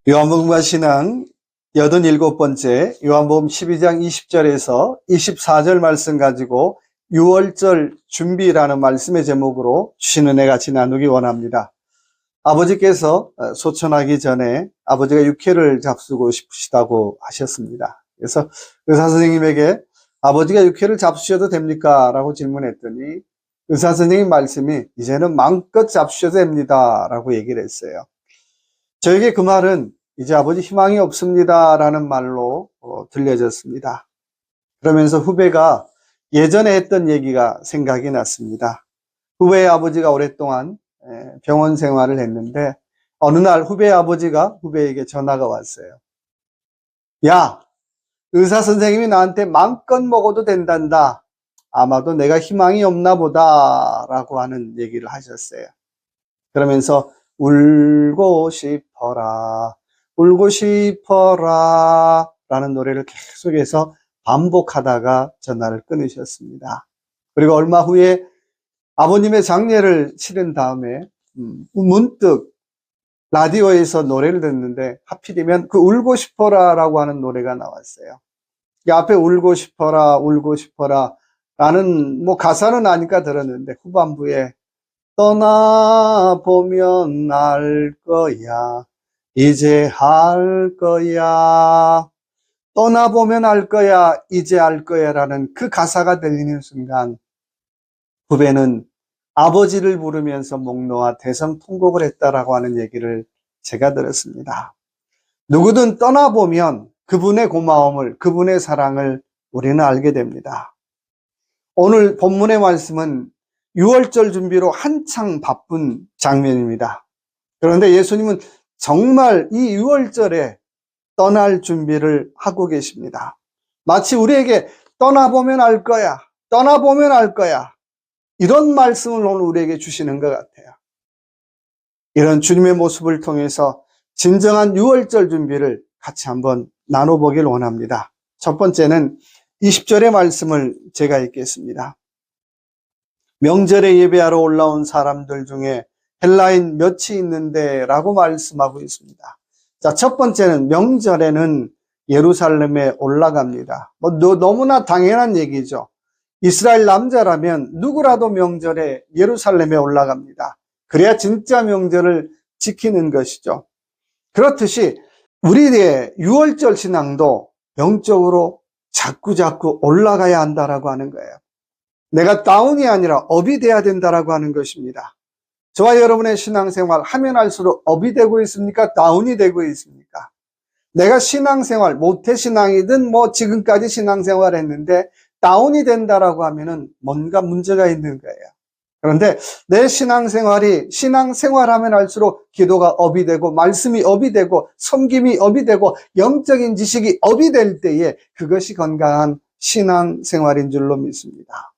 요한복음과 신앙 87번째 요한복음 12장 20절에서 24절 말씀 가지고 6월절 준비라는 말씀의 제목으로 주신 은혜 같이 나누기 원합니다. 아버지께서 소천하기 전에 아버지가 육회를 잡수고 싶으시다고 하셨습니다. 그래서 의사선생님에게 아버지가 육회를 잡수셔도 됩니까? 라고 질문했더니 의사선생님 말씀이 이제는 마음껏 잡수셔도 됩니다 라고 얘기를 했어요. 저에게 그 말은 이제 아버지 희망이 없습니다 라는 말로 들려졌습니다. 그러면서 후배가 예전에 했던 얘기가 생각이 났습니다. 후배의 아버지가 오랫동안 병원 생활을 했는데 어느 날 후배의 아버지가 후배에게 전화가 왔어요. 야, 의사 선생님이 나한테 마음껏 먹어도 된단다. 아마도 내가 희망이 없나 보다 라고 하는 얘기를 하셨어요. 그러면서 울고 싶어라, 울고 싶어라 라는 노래를 계속해서 반복하다가 전화를 끊으셨습니다. 그리고 얼마 후에 아버님의 장례를 치른 다음에 문득 라디오에서 노래를 듣는데 하필이면 그 울고 싶어라 라고 하는 노래가 나왔어요. 이 앞에 울고 싶어라 라는 가사는 아니까 들었는데 후반부에 떠나보면 알 거야, 이제 알 거야, 떠나보면 알 거야, 이제 알 거야 라는 그 가사가 들리는 순간 후배는 아버지를 부르면서 목 놓아 대성통곡을 했다라고 하는 얘기를 제가 들었습니다. 누구든 떠나보면 그분의 고마움을, 그분의 사랑을 우리는 알게 됩니다. 오늘 본문의 말씀은 6월절 준비로 한창 바쁜 장면입니다. 그런데 예수님은 정말 이 6월절에 떠날 준비를 하고 계십니다. 마치 우리에게 떠나보면 알 거야, 떠나보면 알 거야, 이런 말씀을 오늘 우리에게 주시는 것 같아요. 이런 주님의 모습을 통해서 진정한 6월절 준비를 같이 한번 나눠보길 원합니다. 첫 번째는 20절의 말씀을 제가 읽겠습니다. 명절에 예배하러 올라온 사람들 중에 헬라인 몇이 있는데 라고 말씀하고 있습니다. 자, 첫 번째는 명절에는 예루살렘에 올라갑니다. 너무나 당연한 얘기죠. 이스라엘 남자라면 누구라도 명절에 예루살렘에 올라갑니다. 그래야 진짜 명절을 지키는 것이죠. 그렇듯이 우리의 6월절 신앙도 영적으로 자꾸자꾸 올라가야 한다라고 하는 거예요. 내가 다운이 아니라 업이 돼야 된다라고 하는 것입니다. 저와 여러분의 신앙생활 하면 할수록 업이 되고 있습니까? 다운이 되고 있습니까? 내가 신앙생활, 모태신앙이든 지금까지 신앙생활 했는데 다운이 된다라고 하면은 뭔가 문제가 있는 거예요. 그런데 내 신앙생활하면 할수록 기도가 업이 되고 말씀이 업이 되고 섬김이 업이 되고 영적인 지식이 업이 될 때에 그것이 건강한 신앙생활인 줄로 믿습니다.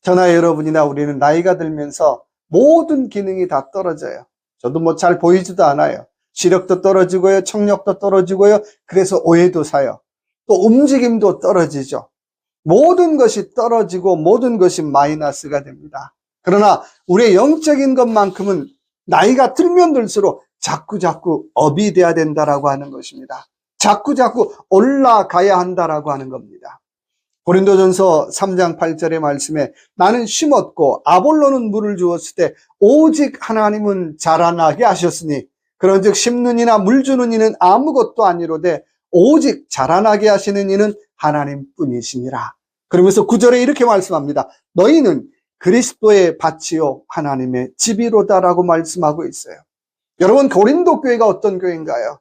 저나 여러분이나 우리는 나이가 들면서 모든 기능이 다 떨어져요. 저도 잘 보이지도 않아요. 시력도 떨어지고요, 청력도 떨어지고요, 그래서 오해도 사요. 또 움직임도 떨어지죠. 모든 것이 떨어지고 모든 것이 마이너스가 됩니다. 그러나 우리의 영적인 것만큼은 나이가 들면 들수록 자꾸자꾸 업이 돼야 된다라고 하는 것입니다. 자꾸자꾸 올라가야 한다라고 하는 겁니다. 고린도전서 3장 8절의 말씀에 나는 심었고 아볼로는 물을 주었을 때 오직 하나님은 자라나게 하셨으니 그런즉 심는 이나 물 주는 이는 아무것도 아니로되 오직 자라나게 하시는 이는 하나님뿐이시니라. 그러면서 9절에 이렇게 말씀합니다. 너희는 그리스도의 밭이요 하나님의 집이로다라고 말씀하고 있어요. 여러분, 고린도 교회가 어떤 교회인가요?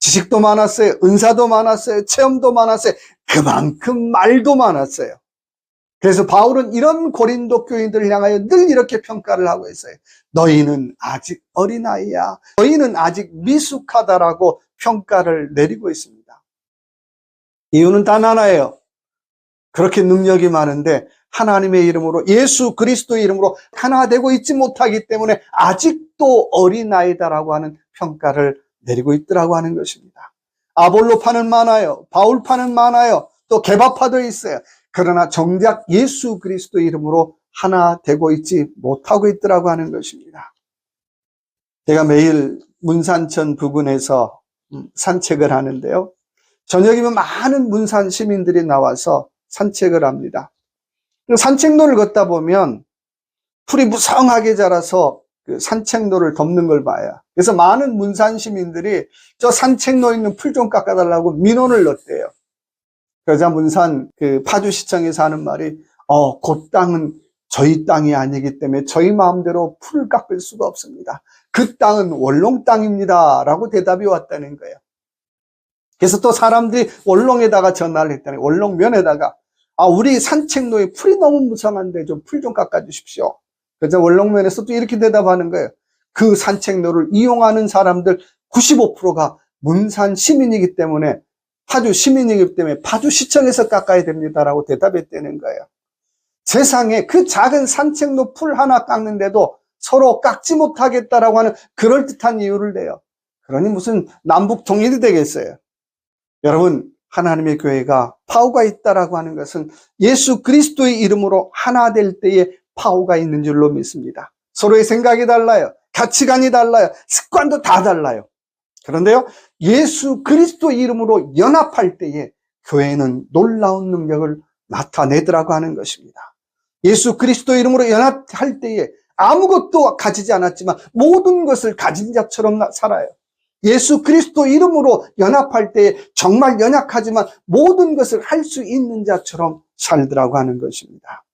지식도 많았어요. 은사도 많았어요. 체험도 많았어요. 그만큼 말도 많았어요. 그래서 바울은 이런 고린도 교인들을 향하여 늘 이렇게 평가를 하고 있어요. 너희는 아직 어린아이야. 너희는 아직 미숙하다라고 평가를 내리고 있습니다. 이유는 단 하나예요. 그렇게 능력이 많은데 하나님의 이름으로, 예수 그리스도의 이름으로 하나 되고 있지 못하기 때문에 아직도 어린아이다라고 하는 평가를 내리고 있더라고 하는 것입니다. 아볼로파는 많아요. 바울파는 많아요. 또 개바파도 있어요. 그러나 정작 예수 그리스도의 이름으로 하나 되고 있지 못하고 있더라고 하는 것입니다. 제가 매일 문산천 부근에서 산책을 하는데요. 저녁이면 많은 문산 시민들이 나와서 산책을 합니다. 산책로를 걷다 보면 풀이 무성하게 자라서 그 산책로를 덮는 걸 봐요. 그래서 많은 문산 시민들이 저 산책로에 있는 풀 좀 깎아달라고 민원을 넣었대요. 그러자 문산 그 파주시청에서 하는 말이 그 땅은 저희 땅이 아니기 때문에 저희 마음대로 풀을 깎을 수가 없습니다. 그 땅은 원롱 땅입니다 라고 대답이 왔다는 거예요. 그래서 또 사람들이 원롱에다가 전화를 했더니 원롱면에다가 우리 산책로에 풀이 너무 무성한데 좀 풀 좀 깎아주십시오. 그래서 원롱면에서 또 이렇게 대답하는 거예요. 그 산책로를 이용하는 사람들 95%가 문산 시민이기 때문에 파주 시민이기 때문에 파주시청에서 깎아야 됩니다라고 대답했다는 거예요. 세상에 그 작은 산책로 풀 하나 깎는데도 서로 깎지 못하겠다라고 하는 그럴듯한 이유를 내요. 그러니 무슨 남북 통일이 되겠어요. 여러분, 하나님의 교회가 파워가 있다라고 하는 것은 예수 그리스도의 이름으로 하나 될 때에 파워가 있는 줄로 믿습니다. 서로의 생각이 달라요. 가치관이 달라요. 습관도 다 달라요. 그런데요, 예수 그리스도 이름으로 연합할 때에 교회는 놀라운 능력을 나타내더라고 하는 것입니다. 예수 그리스도 이름으로 연합할 때에 아무것도 가지지 않았지만 모든 것을 가진 자처럼 살아요. 예수 그리스도 이름으로 연합할 때에 정말 연약하지만 모든 것을 할 수 있는 자처럼 살더라고 하는 것입니다.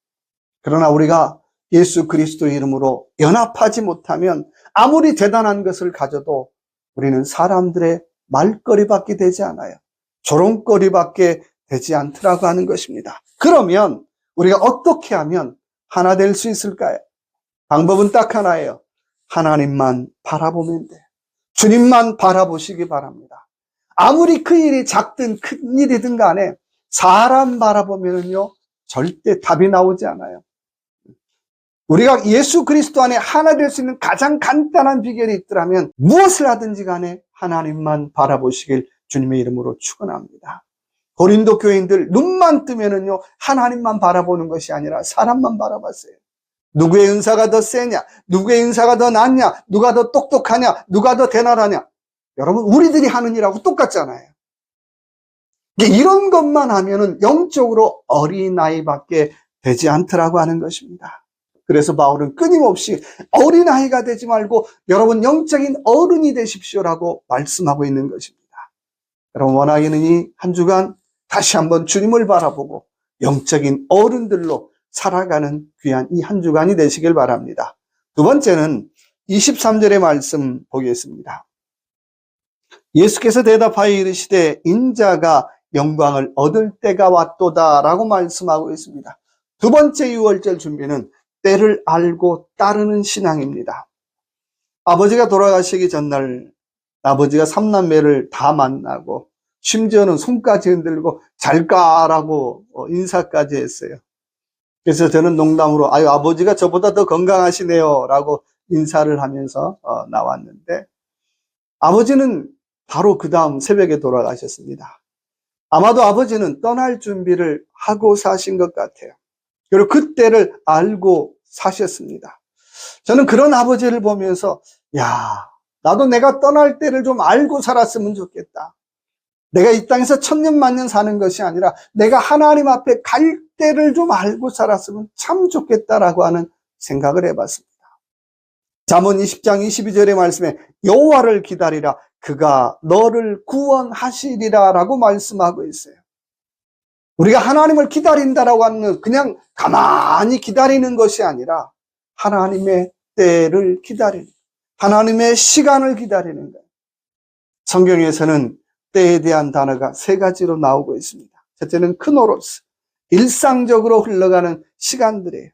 그러나 우리가 예수 그리스도 이름으로 연합하지 못하면 아무리 대단한 것을 가져도 우리는 사람들의 말거리밖에 되지 않아요. 조롱거리밖에 되지 않더라고 하는 것입니다. 그러면 우리가 어떻게 하면 하나 될 수 있을까요? 방법은 딱 하나예요. 하나님만 바라보면 돼요. 주님만 바라보시기 바랍니다. 아무리 그 일이 작든 큰 일이든 간에 사람 바라보면요 절대 답이 나오지 않아요. 우리가 예수 그리스도 안에 하나 될 수 있는 가장 간단한 비결이 있더라면 무엇을 하든지 간에 하나님만 바라보시길 주님의 이름으로 축원합니다. 고린도 교인들 눈만 뜨면은요 하나님만 바라보는 것이 아니라 사람만 바라봤어요. 누구의 은사가 더 세냐, 누구의 은사가 더 낫냐, 누가 더 똑똑하냐, 누가 더 대단하냐. 여러분, 우리들이 하는 일하고 똑같잖아요. 이런 것만 하면은 영적으로 어린아이밖에 되지 않더라고 하는 것입니다. 그래서 바울은 끊임없이 어린아이가 되지 말고 여러분 영적인 어른이 되십시오라고 말씀하고 있는 것입니다. 여러분, 원하기는 이 한 주간 다시 한번 주님을 바라보고 영적인 어른들로 살아가는 귀한 이 한 주간이 되시길 바랍니다. 두 번째는 23절의 말씀 보겠습니다. 예수께서 대답하여 이르시되 인자가 영광을 얻을 때가 왔도다 라고 말씀하고 있습니다. 두 번째 유월절 준비는 때를 알고 따르는 신앙입니다. 아버지가 돌아가시기 전날 아버지가 삼남매를 다 만나고 심지어는 손까지 흔들고 잘까라고 인사까지 했어요. 그래서 저는 농담으로 아버지가 저보다 더 건강하시네요 라고 인사를 하면서 나왔는데 아버지는 바로 그 다음 새벽에 돌아가셨습니다. 아마도 아버지는 떠날 준비를 하고 사신 것 같아요. 그리고 그때를 알고 사셨습니다. 저는 그런 아버지를 보면서 나도 내가 떠날 때를 좀 알고 살았으면 좋겠다. 내가 이 땅에서 천년 만년 사는 것이 아니라 내가 하나님 앞에 갈 때를 좀 알고 살았으면 참 좋겠다라고 하는 생각을 해봤습니다. 잠언 20장 22절의 말씀에 여호와를 기다리라 그가 너를 구원하시리라 라고 말씀하고 있어요. 우리가 하나님을 기다린다라고 하는 건 그냥 가만히 기다리는 것이 아니라 하나님의 때를 기다리는, 하나님의 시간을 기다리는 거예요. 성경에서는 때에 대한 단어가 세 가지로 나오고 있습니다. 첫째는 크노로스, 일상적으로 흘러가는 시간들이에요.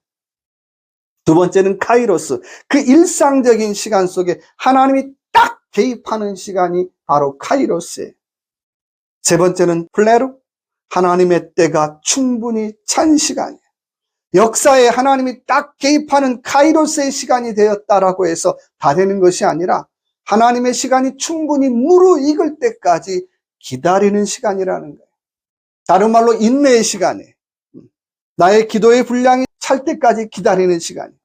두 번째는 카이로스, 그 일상적인 시간 속에 하나님이 딱 개입하는 시간이 바로 카이로스예요. 세 번째는 플레로, 하나님의 때가 충분히 찬 시간이에요. 역사에 하나님이 딱 개입하는 카이로스의 시간이 되었다라고 해서 다 되는 것이 아니라 하나님의 시간이 충분히 무르익을 때까지 기다리는 시간이라는 거예요. 다른 말로 인내의 시간이에요. 나의 기도의 분량이 찰 때까지 기다리는 시간이에요.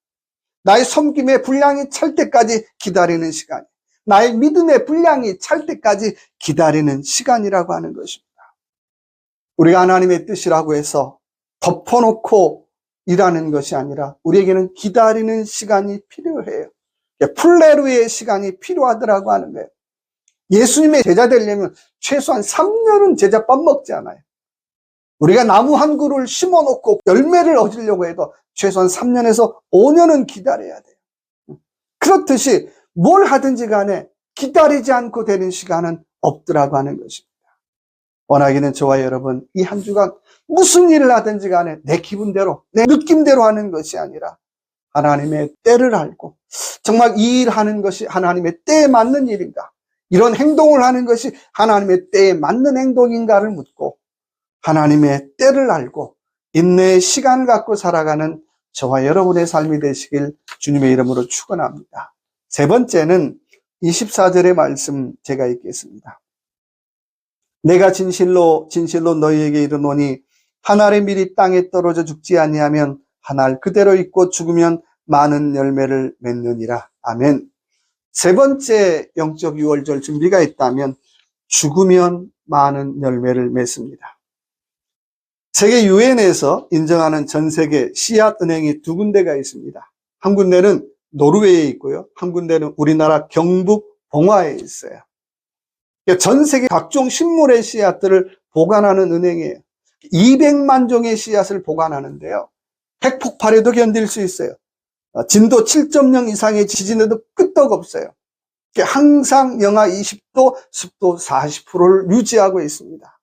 나의 섬김의 분량이 찰 때까지 기다리는 시간이에요. 나의 믿음의 분량이 찰 때까지 기다리는 시간이라고 하는 것입니다. 우리가 하나님의 뜻이라고 해서 덮어놓고 일하는 것이 아니라 우리에게는 기다리는 시간이 필요해요. 플레루의 시간이 필요하더라고 하는 거예요. 예수님의 제자 되려면 최소한 3년은 제자밥 먹지 않아요. 우리가 나무 한 그루를 심어놓고 열매를 얻으려고 해도 최소한 3년에서 5년은 기다려야 돼요. 그렇듯이 뭘 하든지 간에 기다리지 않고 되는 시간은 없더라고 하는 것입니다. 원하기는 저와 여러분, 이 한 주간 무슨 일을 하든지 간에 내 기분대로, 내 느낌대로 하는 것이 아니라 하나님의 때를 알고 정말 이 일하는 것이 하나님의 때에 맞는 일인가, 이런 행동을 하는 것이 하나님의 때에 맞는 행동인가를 묻고 하나님의 때를 알고 인내의 시간을 갖고 살아가는 저와 여러분의 삶이 되시길 주님의 이름으로 축원합니다. 세 번째는 24절의 말씀 제가 읽겠습니다. 내가 진실로 너희에게 이르노니 한 알의 밀이 땅에 떨어져 죽지 아니하면 한 알 그대로 있고 죽으면 많은 열매를 맺느니라. 아멘. 세 번째 영적 유월절 준비가 있다면 죽으면 많은 열매를 맺습니다. 세계 유엔에서 인정하는 전 세계 씨앗 은행이 두 군데가 있습니다. 한 군데는 노르웨이에 있고요. 한 군데는 우리나라 경북 봉화에 있어요. 전 세계 각종 식물의 씨앗들을 보관하는 은행이에요. 200만 종의 씨앗을 보관하는데요. 핵폭발에도 견딜 수 있어요. 진도 7.0 이상의 지진에도 끄떡 없어요. 항상 영하 20도, 습도 40%를 유지하고 있습니다.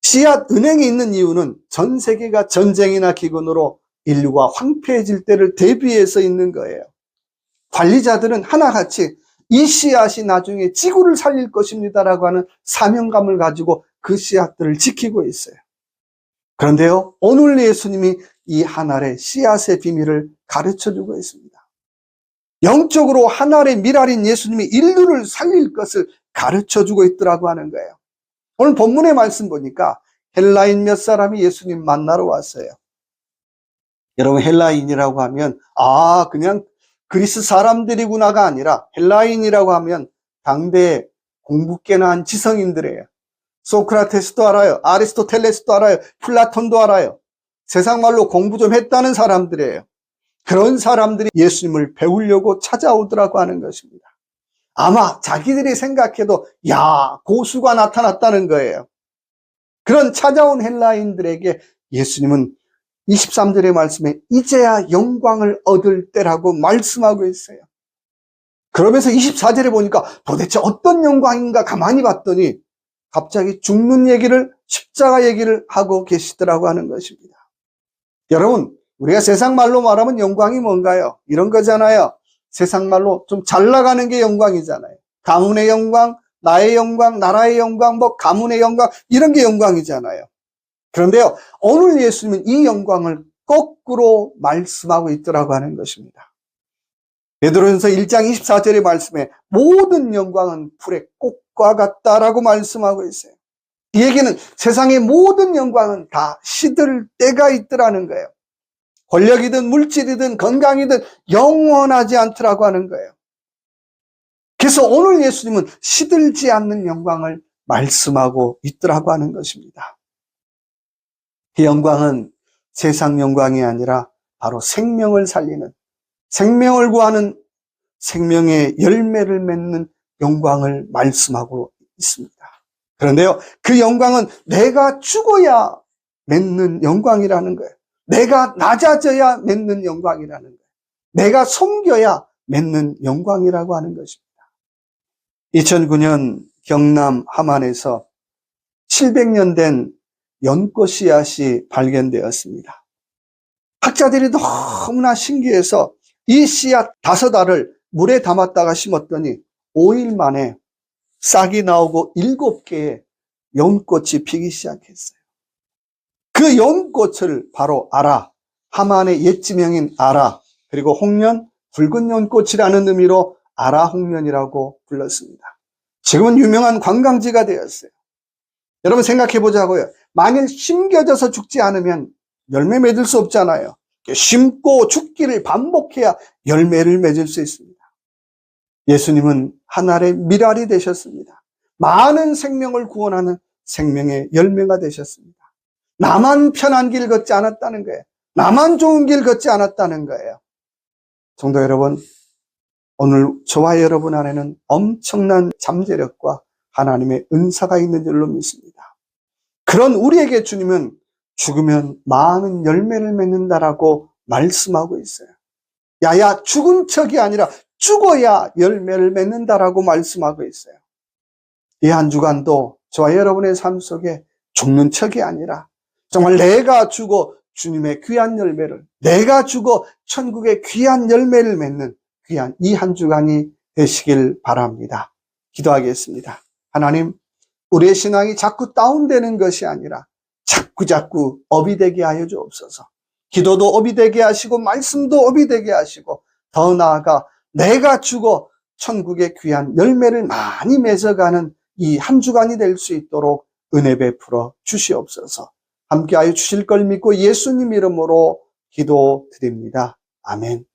씨앗 은행이 있는 이유는 전 세계가 전쟁이나 기근으로 인류가 황폐해질 때를 대비해서 있는 거예요. 관리자들은 하나같이 이 씨앗이 나중에 지구를 살릴 것입니다라고 하는 사명감을 가지고 그 씨앗들을 지키고 있어요. 그런데요, 오늘 예수님이 이 한 알의 씨앗의 비밀을 가르쳐주고 있습니다. 영적으로 한 알의 밀알인 예수님이 인류를 살릴 것을 가르쳐주고 있더라고 하는 거예요. 오늘 본문의 말씀 보니까 헬라인 몇 사람이 예수님 만나러 왔어요. 여러분, 헬라인이라고 하면 그냥 그리스 사람들이구나가 아니라 헬라인이라고 하면 당대에 공부 꽤나 한 지성인들이에요. 소크라테스도 알아요. 아리스토텔레스도 알아요. 플라톤도 알아요. 세상 말로 공부 좀 했다는 사람들이에요. 그런 사람들이 예수님을 배우려고 찾아오더라고 하는 것입니다. 아마 자기들이 생각해도 고수가 나타났다는 거예요. 그런 찾아온 헬라인들에게 예수님은 23절의 말씀에 이제야 영광을 얻을 때라고 말씀하고 있어요. 그러면서 24절에 보니까 도대체 어떤 영광인가 가만히 봤더니 갑자기 죽는 얘기를, 십자가 얘기를 하고 계시더라고 하는 것입니다. 여러분, 우리가 세상 말로 말하면 영광이 뭔가요? 이런 거잖아요. 세상 말로 좀 잘 나가는 게 영광이잖아요. 가문의 영광, 나의 영광, 나라의 영광, 가문의 영광, 이런 게 영광이잖아요. 그런데요, 오늘 예수님은 이 영광을 거꾸로 말씀하고 있더라고 하는 것입니다. 베드로전서 1장 24절의 말씀에 모든 영광은 불의 꽃과 같다라고 말씀하고 있어요. 이 얘기는 세상의 모든 영광은 다 시들 때가 있더라는 거예요. 권력이든 물질이든 건강이든 영원하지 않더라고 하는 거예요. 그래서 오늘 예수님은 시들지 않는 영광을 말씀하고 있더라고 하는 것입니다. 그 영광은 세상 영광이 아니라 바로 생명을 살리는, 생명을 구하는, 생명의 열매를 맺는 영광을 말씀하고 있습니다. 그런데요, 그 영광은 내가 죽어야 맺는 영광이라는 거예요. 내가 낮아져야 맺는 영광이라는 거예요. 내가 섬겨야 맺는 영광이라고 하는 것입니다. 2009년 경남 함안에서 700년 된 연꽃 씨앗이 발견되었습니다. 학자들이 너무나 신기해서 이 씨앗 5알을 물에 담았다가 심었더니 5일 만에 싹이 나오고 7개의 연꽃이 피기 시작했어요. 그 연꽃을 바로 아라, 함안의 옛 지명인 아라, 그리고 홍련, 붉은 연꽃이라는 의미로 아라 홍련이라고 불렀습니다. 지금은 유명한 관광지가 되었어요. 여러분 생각해 보자고요. 만일 심겨져서 죽지 않으면 열매 맺을 수 없잖아요. 심고 죽기를 반복해야 열매를 맺을 수 있습니다. 예수님은 하늘의 미랄이 되셨습니다. 많은 생명을 구원하는 생명의 열매가 되셨습니다. 나만 편한 길 걷지 않았다는 거예요. 나만 좋은 길 걷지 않았다는 거예요. 성도 여러분, 오늘 저와 여러분 안에는 엄청난 잠재력과 하나님의 은사가 있는 줄로 믿습니다. 그런 우리에게 주님은 죽으면 많은 열매를 맺는다라고 말씀하고 있어요. 야야, 죽은 척이 아니라 죽어야 열매를 맺는다라고 말씀하고 있어요. 이 한 주간도 저와 여러분의 삶 속에 죽는 척이 아니라 정말 내가 죽어 주님의 귀한 열매를, 내가 죽어 천국의 귀한 열매를 맺는 귀한 이 한 주간이 되시길 바랍니다. 기도하겠습니다. 하나님, 우리의 신앙이 자꾸 다운되는 것이 아니라 자꾸 업이 되게 하여 주옵소서. 기도도 업이 되게 하시고 말씀도 업이 되게 하시고 더 나아가 내가 죽어 천국의 귀한 열매를 많이 맺어가는 이 한 주간이 될 수 있도록 은혜 베풀어 주시옵소서. 함께하여 주실 걸 믿고 예수님 이름으로 기도드립니다. 아멘.